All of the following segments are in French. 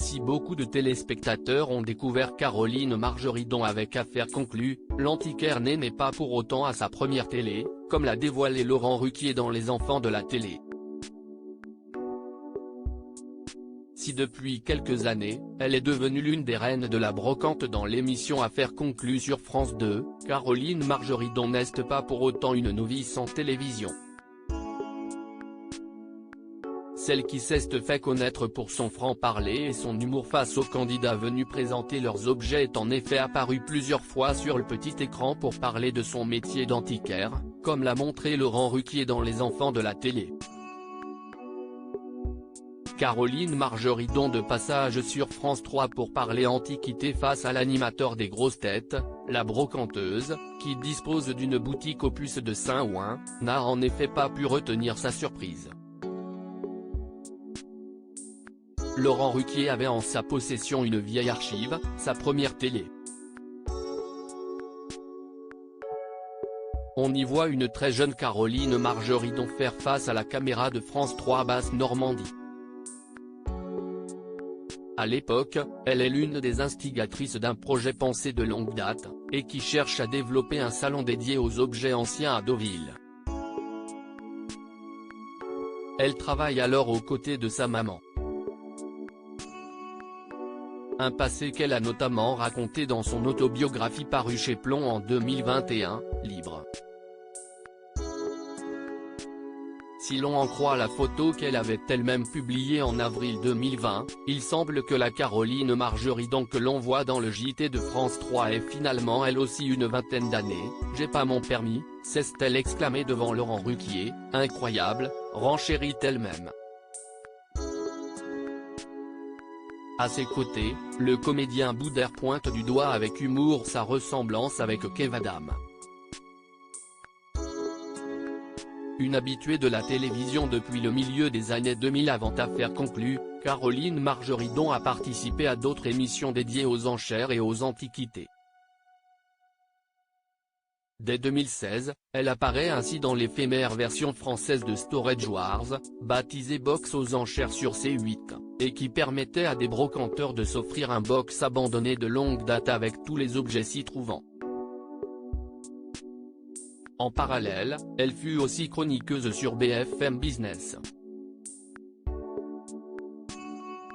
Si beaucoup de téléspectateurs ont découvert Caroline Margeridon avec Affaires conclues, l'antiquaire n'est pas pour autant à sa première télé, comme l'a dévoilé Laurent Ruquier dans Les Enfants de la télé. Si depuis quelques années, elle est devenue l'une des reines de la brocante dans l'émission Affaires conclues sur France 2, Caroline Margeridon n'est pas pour autant une novice en télévision. Celle qui s'est fait connaître pour son franc-parler et son humour face aux candidats venus présenter leurs objets est en effet apparue plusieurs fois sur le petit écran pour parler de son métier d'antiquaire, comme l'a montré Laurent Ruquier dans Les Enfants de la télé. Caroline Margeridon de passage sur France 3 pour parler antiquité face à l'animateur des grosses têtes, la brocanteuse, qui dispose d'une boutique aux puces de Saint-Ouen, n'a en effet pas pu retenir sa surprise. Laurent Ruquier avait en sa possession une vieille archive, sa première télé. On y voit une très jeune Caroline Margeridon faire face à la caméra de France 3 Basse-Normandie. À l'époque, elle est l'une des instigatrices d'un projet pensé de longue date, et qui cherche à développer un salon dédié aux objets anciens à Deauville. Elle travaille alors aux côtés de sa maman. Un passé qu'elle a notamment raconté dans son autobiographie parue chez Plomb en 2021, Libre. Si l'on en croit la photo qu'elle avait elle-même publiée en avril 2020, il semble que la Caroline Margeridon que l'on voit dans le JT de France 3 ait finalement elle aussi une vingtaine d'années. « J'ai pas mon permis », s'est-elle exclamée devant Laurent Ruquier, « incroyable », renchérit elle-même. À ses côtés, le comédien Boudère pointe du doigt avec humour sa ressemblance avec Kev Adams. Une habituée de la télévision depuis le milieu des années 2000 avant Affaires conclues, Caroline Margeridon a participé à d'autres émissions dédiées aux enchères et aux antiquités. Dès 2016, elle apparaît ainsi dans l'éphémère version française de Storage Wars, baptisée Box aux enchères sur C8, et qui permettait à des brocanteurs de s'offrir un box abandonné de longue date avec tous les objets s'y trouvant. En parallèle, elle fut aussi chroniqueuse sur BFM Business.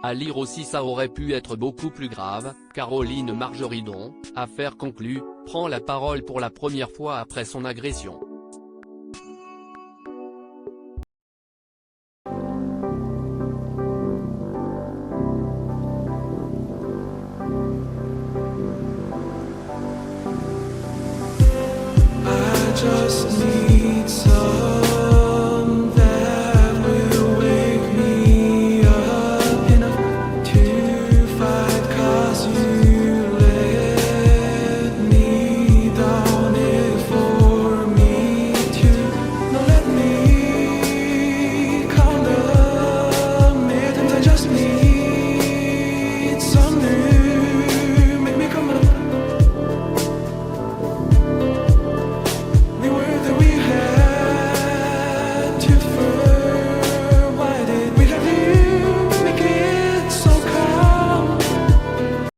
À lire aussi Ça aurait pu être beaucoup plus grave, Caroline Margeridon, Affaires conclues, prend la parole pour la première fois après son agression. Just